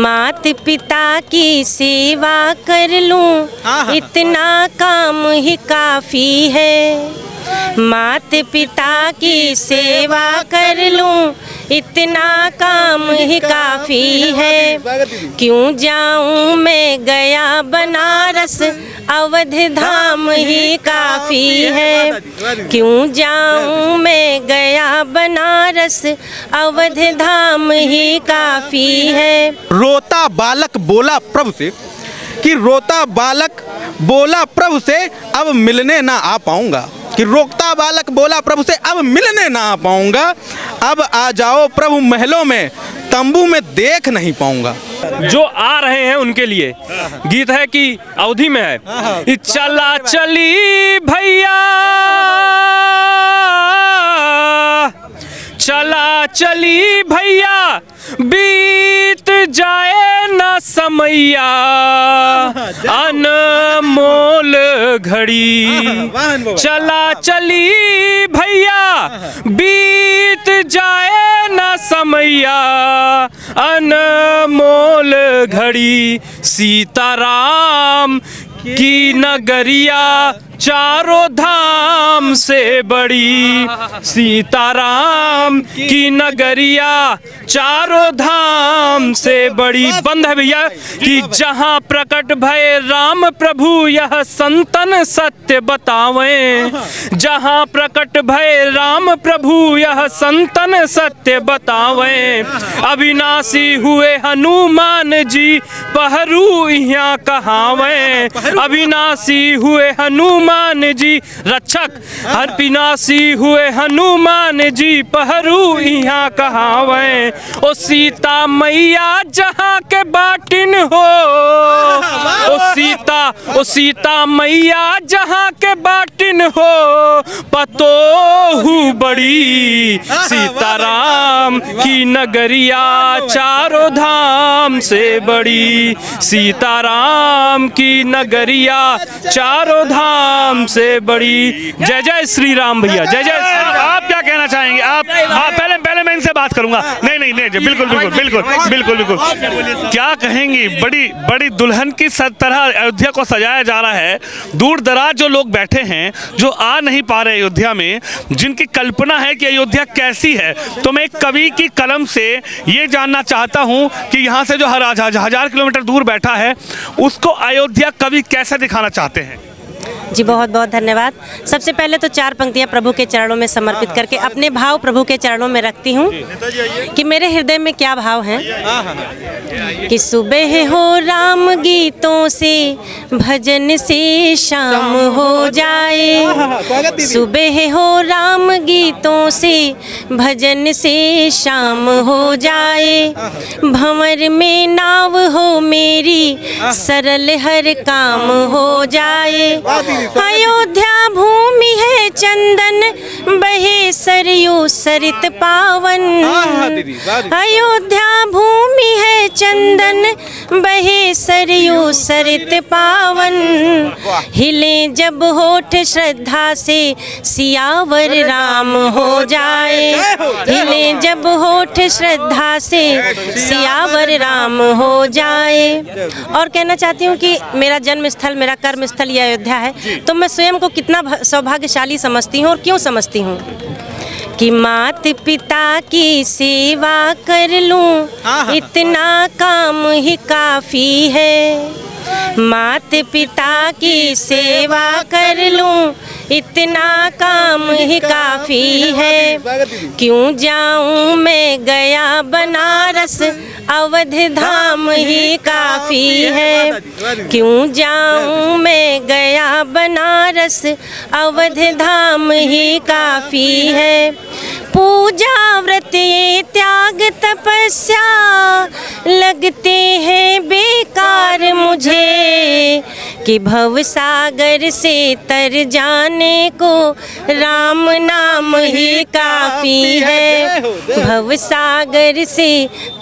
मात पिता की सेवा कर लूं इतना काम ही काफ़ी है। मात पिता की सेवा कर लूं इतना काम ही काफ़ी है। क्यों जाऊं मैं गया बनारस अवध धाम ही काफ़ी है। क्यों जाऊं मैं गया बनारस अवध धाम ही काफ़ी है। रोता बालक बोला प्रभु से कि रोता बालक बोला प्रभु से अब मिलने ना आ पाऊंगा। कि रोता बालक बोला प्रभु से अब मिलने ना आ पाऊंगा। अब आ जाओ प्रभु महलों में, तंबू में देख नहीं पाऊंगा। जो आ रहे हैं उनके लिए गीत है कि अवधि में है। चला चली भैया, चला चली भैया, बीत जाए न समैया, अनमोल घड़ी। चला चली भैया, बीत जाए न समैया, अनमोल घड़ी। सीताराम की नगरिया चारों धाम से बड़ी। सीताराम की नगरिया चारों धाम से बड़ी। बंद है भैया कि जहाँ प्रकट भय राम प्रभु यह संतन सत्य बतावें। जहाँ प्रकट भय राम प्रभु यह संतन सत्य बतावें। अविनाशी हुए हनुमान जी पहरू यहाँ कहावें। अविनाशी हुए हनुमान जी रक्षक, अविनाशी हुए हनुमान जी पहरू यहाँ कहावें। ओ सीता मैया जहाँ के बाटिन हो, ओ सीता मैया जहाँ के बाटिन हो, पतोहू बड़ी। सीताराम की नगरिया चारों धाम से बड़ी। सीताराम की नगरिया चारों धाम से बड़ी। जय जय श्री राम भैया, जय जय। आप क्या कहना चाहेंगे? आप पहले मैं इनसे बात करूंगा। नहीं बिल्कुल बिल्कुल बिल्कुल बिल्कुल बिल्कुल। क्या कहेंगी? बड़ी दुल्हन की तरह अयोध्या को सजाया जा रहा है। दूर दराज जो लोग बैठे हैं, जो आ नहीं पा रहे अयोध्या में, जिनकी कल्पना है कि अयोध्या कैसी है, तो मैं एक कवि की कलम से ये जानना चाहता हूँ कि यहाँ से जो हजार किलोमीटर दूर बैठा है, उसको अयोध्या कवि कैसे दिखाना चाहते हैं? जी बहुत बहुत धन्यवाद। सबसे पहले तो 4 पंक्तियाँ प्रभु के चरणों में समर्पित करके अपने भाव प्रभु के चरणों में रखती हूँ कि मेरे हृदय में क्या भाव हैं। कि सुबह हो राम गीतों से, भजन से शाम हो जाए। सुबह हो राम गीतों से, भजन से शाम हो जाए। भंवर में नाव हो मेरी, सरल हर काम हो जाए। अयोध्या भूमि है चंदन, बहे सरयू सरित पावन। अयोध्या भूमि है चंदन, बहे सरयू सरित पावन। हिले जब होठ श्रद्धा से, सियावर राम हो जाए। हिले जब होठ श्रद्धा से, सियावर राम हो जाए। और कहना चाहती हूँ कि मेरा जन्म स्थल, मेरा कर्म स्थल यह अयोध्या है, तो मैं स्वयं को कितना सौभाग्यशाली समझती हूँ। और क्यों समझती हूँ? कि मात पिता की सेवा कर लूं इतना काम ही काफ़ी है। मात पिता की सेवा कर लूं इतना काम ही काफ़ी है। क्यों जाऊं मैं गया बनारस अवध धाम ही काफ़ी है। क्यों जाऊं मैं गया बनारस अवध धाम ही काफ़ी है। पूजा व्रत ये त्याग तपस्या लगते हैं बेकार मुझे। कि भव सागर से तर जाने को राम नाम ही काफ़ी है। भव सागर से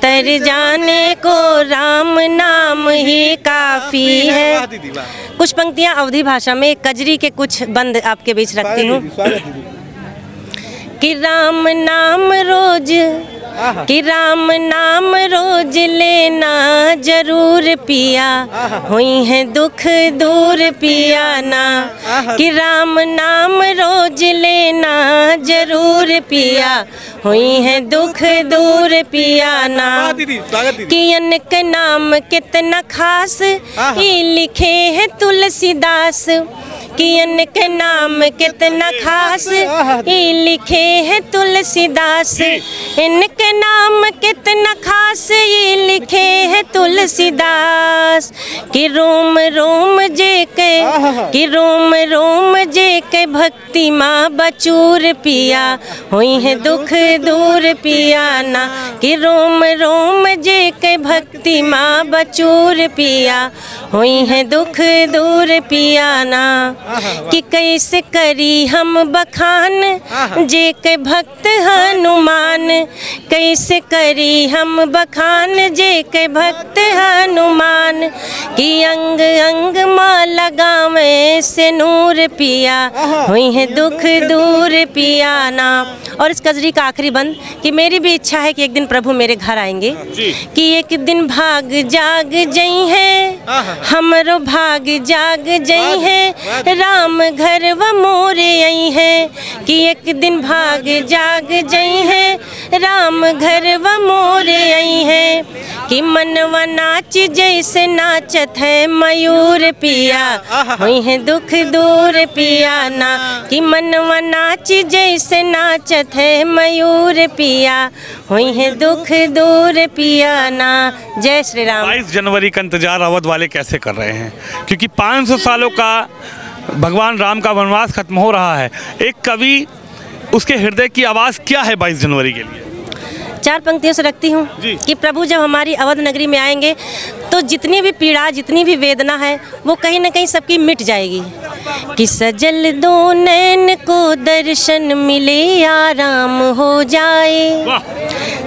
तर जाने को राम नाम ही काफ़ी है। कुछ पंक्तियाँ अवधी भाषा में, कजरी के कुछ बंद आपके बीच रखती हूँ। कि राम नाम रोज कि राम नाम रोज लेना जरूर पिया, हुई है दुख दूर पिया ना। कि राम नाम रोज लेना जरूर पिया, हुई है दुख दूर पिया ना। कि अनक नाम कितना खास ये लिखे है तुलसीदास, कि अनक नाम कितना खास ये लिखे है तुलसीदास। इनके नाम कितना खास ये लिखे है तुलसीदास। कि रोम रोम जे के, कि रोम रोम जे के भक्ति माँ बचूर पिया, हुई है दुख दूर पिया ना। कि रोम रोम जे के भक्ति माँ बचूर पिया, हुई है दुख दूर पिया ना। कि कैसे करी हम बखान जे के भक्त हनुमान, कैसे करी हम बखान जे के भक्त हनुमान। कि अंग अंग माँ लगावे से नूर पिया, हुई है दुख दूर पिया ना। और इस कजरी का आखिरी बंद कि मेरी भी इच्छा है कि एक दिन प्रभु मेरे घर आएंगे, कि एक दिन भाग जाग जई है, हमरो भाग जाग जई है, राम घर व मोरे आई है। कि एक दिन भाग जाग जई है, राम घर व मोरे आई है। कि मनवा नाच जैसे नाचत है मयूर पिया, हुई है दुख दूर पिया ना। कि मनवा नाच जैसे नाचत है मयूर पिया, हुई है दुख दूर पिया ना। जय श्री राम। 22 जनवरी का इंतजार अवध वाले कैसे कर रहे हैं, क्योंकि 500 सालों का भगवान राम का वनवास खत्म हो रहा है। एक कवि, उसके हृदय की आवाज़ क्या है 22 जनवरी के लिए? 4 पंक्तियों से रखती हूँ कि प्रभु जब हमारी अवध नगरी में आएंगे तो जितनी भी पीड़ा, जितनी भी वेदना है, वो कहीं ना कहीं सबकी मिट जाएगी। कि सजल दो नैन को दर्शन मिले आराम हो जाए,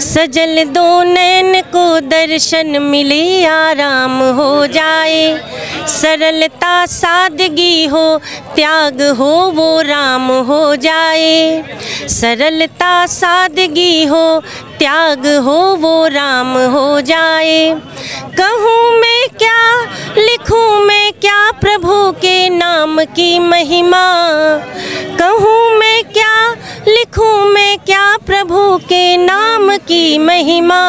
सजल दो नैन को दर्शन मिले आराम हो जाए। सरलता सादगी हो त्याग हो वो राम हो जाए, सरलता सादगी हो त्याग हो वो राम हो जाए। कहूँ मैं क्या, लिखूँ मैं क्या प्रभु के नाम की महिमा, कहूँ मैं क्या, लिखूँ मैं क्या प्रभु के नाम की महिमा।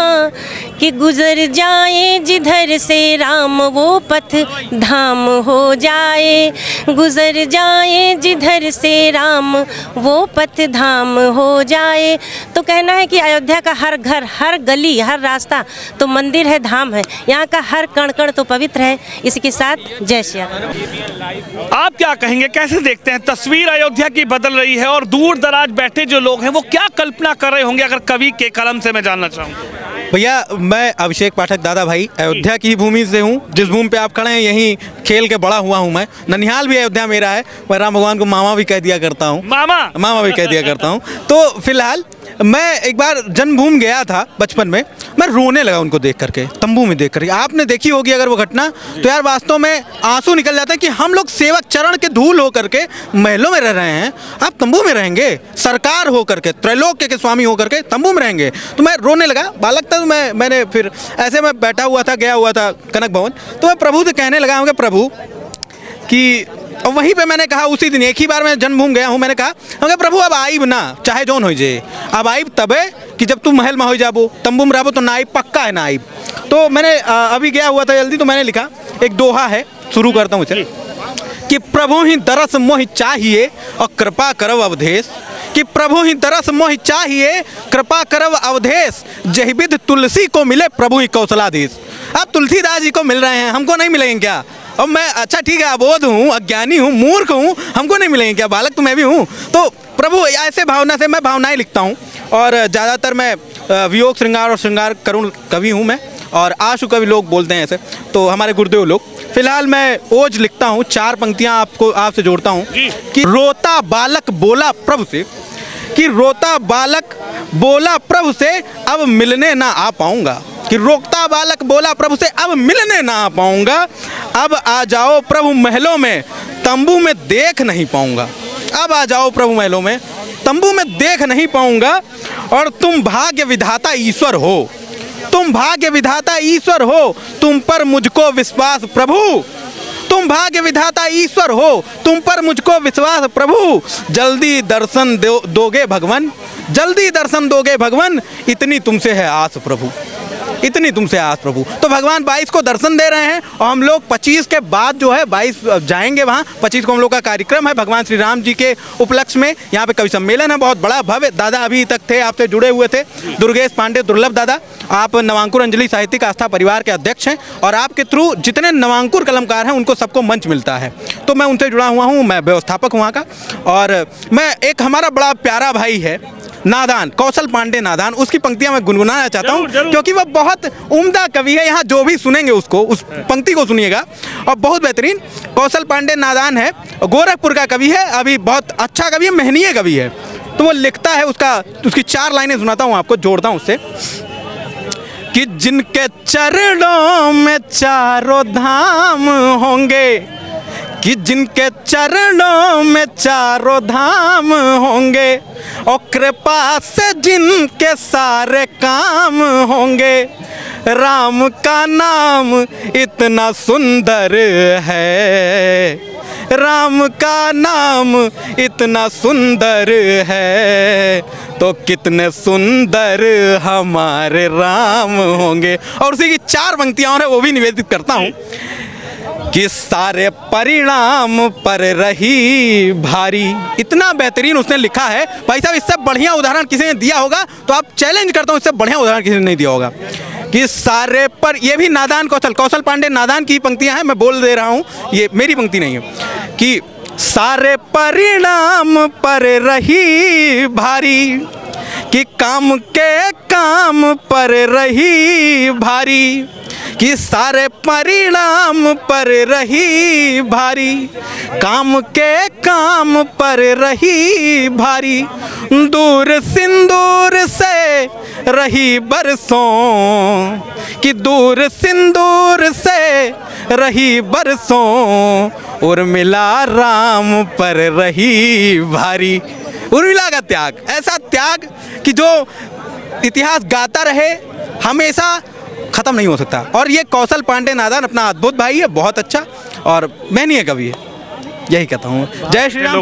कि गुजर जाए जिधर से राम वो पथ धाम हो जाए, गुजर जाए जिधर से राम वो पथ धाम हो जाए। तो कहना है कि अयोध्या का हर घर, हर गली, हर रास्ता तो मंदिर है, धाम है। यहाँ का हर कण कण तो पवित्र है। इसके साथ जय श्री राम। आप क्या कहेंगे, कैसे देखते हैं तस्वीर अयोध्या की बदल रही है, और दूर दराज बैठे जो लोग हैं वो क्या कल्पना कर रहे होंगे, अगर कवि के कलम से मैं जानना चाहूँगा? भैया, मैं अभिषेक पाठक दादा भाई अयोध्या की भूमि से हूँ। जिस भूमि पे आप खड़े हैं यहीं खेल के बड़ा हुआ हूँ मैं। ननिहाल भी अयोध्या मेरा है। मैं राम भगवान को मामा भी कह दिया करता हूँ, मामा भी कह दिया करता हूँ। तो फिलहाल मैं एक बार जन्मभूमि गया था बचपन में, मैं रोने लगा उनको देख करके, तंबू में देख करके। आपने देखी होगी अगर वो घटना, तो यार वास्तव में आंसू निकल जाता है कि हम लोग सेवक चरण के धूल हो करके महलों में रह रहे हैं, आप तंबू में रहेंगे, सरकार हो करके, त्रैलोक्य के स्वामी हो करके तंबू में रहेंगे। तो मैं रोने लगा। बालक था मैंने फिर ऐसे मैं बैठा हुआ था, गया हुआ था कनक भवन, तो मैं प्रभु से कहने लगा हूँ प्रभु कि, और वहीं पे मैंने कहा उसी दिन, एक ही बार मैं जन्मभूमि गया हूँ, मैंने कहा प्रभु अब आईब ना, चाहे जौन हो जाए, अब आईब तबे कि जब तू महल में हो जाबो, तंबू में रहबो तो ना आईब, पक्का है ना आईब। तो मैंने अभी गया हुआ था जल्दी, तो मैंने लिखा एक दोहा है, शुरू करता हूँ उसे। कि प्रभु ही दरस मोहि चाहिए और कृपा करव अवधेश, कि प्रभु ही दरस मोहि चाहिए कृपा करव अवधेश, जहि विध तुलसी को मिले प्रभु ही कौशलाधीश। अब तुलसीदास जी को मिल रहे हैं, हमको नहीं मिलेंगे क्या? अब मैं, अच्छा ठीक है, अबोध हूँ, अज्ञानी हूँ, मूर्ख हूँ, हमको नहीं मिलेंगे क्या? बालक तो मैं भी हूँ। तो प्रभु ऐसे भावना से मैं भावनाएं लिखता हूँ, और ज़्यादातर मैं वियोग श्रृंगार और श्रृंगार करुण कवि हूँ मैं, और आशु कवि लोग बोलते हैं ऐसे, तो हमारे गुरुदेव लोग। फिलहाल मैं ओज लिखता हूँ, 4 पंक्तियाँ आपसे जोड़ता हूँ। कि रोता बालक बोला प्रभु से, कि रोता बालक बोला प्रभु से अब मिलने ना आ पाऊँगा, कि रोकता बालक बोला प्रभु से अब मिलने ना आ पाऊँगा, अब आ जाओ प्रभु महलों में तंबू में देख नहीं पाऊँगा, अब आ जाओ प्रभु महलों में तंबू में देख नहीं पाऊंगा, और तुम भाग्य विधाता ईश्वर हो, तुम भाग्य विधाता ईश्वर हो, तुम पर मुझको विश्वास प्रभु, तुम भाग्य विधाता ईश्वर हो, तुम पर मुझको विश्वास प्रभु, जल्दी दर्शन दोगे भगवान, जल्दी दर्शन दोगे भगवान, इतनी तुमसे है आस प्रभु, इतनी तुमसे आस प्रभु। तो भगवान 22 को दर्शन दे रहे हैं, और हम लोग 25 के बाद जो है 22 जाएंगे वहाँ। 25 को हम लोग का कार्यक्रम है भगवान श्री राम जी के उपलक्ष्य में। यहाँ पे कवि सम्मेलन है बहुत बड़ा भव्य। दादा अभी तक थे, आपसे जुड़े हुए थे, दुर्गेश पांडे दुर्लभ दादा। आप नवांकुर अंजलि साहित्यिक आस्था परिवार के अध्यक्ष हैं, और आपके थ्रू जितने नवांकुर कलमकार हैं उनको सबको मंच मिलता है, तो मैं उनसे जुड़ा हुआ हूँ, मैं व्यवस्थापक वहाँ का। और मैं एक हमारा बड़ा प्यारा भाई है नादान, कौशल पांडे नादान, उसकी पंक्तियां मैं गुनगुनाना चाहता हूँ, क्योंकि वो बहुत उम्दा कवि है। यहाँ जो भी सुनेंगे उसको, उस पंक्ति को सुनिएगा, और बहुत बेहतरीन कौशल पांडे नादान है, गोरखपुर का कवि है, अभी बहुत अच्छा कवि है, मेहनीय कवि है। तो वो लिखता है, उसकी 4 लाइनें सुनाता हूँ आपको, जोड़ता हूँ उससे, कि जिनके चरणों में चारों धाम होंगे, कि जिनके चरणों में चारों धाम होंगे, और कृपा से जिनके सारे काम होंगे, राम का नाम इतना सुंदर है, राम का नाम इतना सुंदर है, तो कितने सुंदर हमारे राम होंगे। और उसी की 4 पंक्तियां और है, वो भी निवेदित करता हूँ, कि सारे परिणाम पर रही भारी। इतना बेहतरीन उसने लिखा है भाई साहब, इससे बढ़िया उदाहरण किसी ने दिया होगा तो आप चैलेंज करता हूँ, इससे बढ़िया उदाहरण किसी ने नहीं दिया होगा। कि सारे पर, ये भी नादान कौशल पांडे नादान की पंक्तियां हैं, मैं बोल दे रहा हूँ, ये मेरी पंक्ति नहीं है। कि सारे परिणाम पर रही भारी, कि काम के काम पर रही भारी, कि सारे परिणाम पर रही भारी, काम के काम पर रही भारी, दूर सिंदूर से रही बरसों, कि दूर सिंदूर से रही बरसों, और मिला राम पर रही भारी। उर्मिला का त्याग, ऐसा त्याग कि जो इतिहास गाता रहे, हमेशा खत्म नहीं हो सकता। और ये कौशल पांडे नादान अपना अद्भुत भाई है, बहुत अच्छा, और मैं नहीं है कवि है, यही कहता हूँ। जय श्री राम।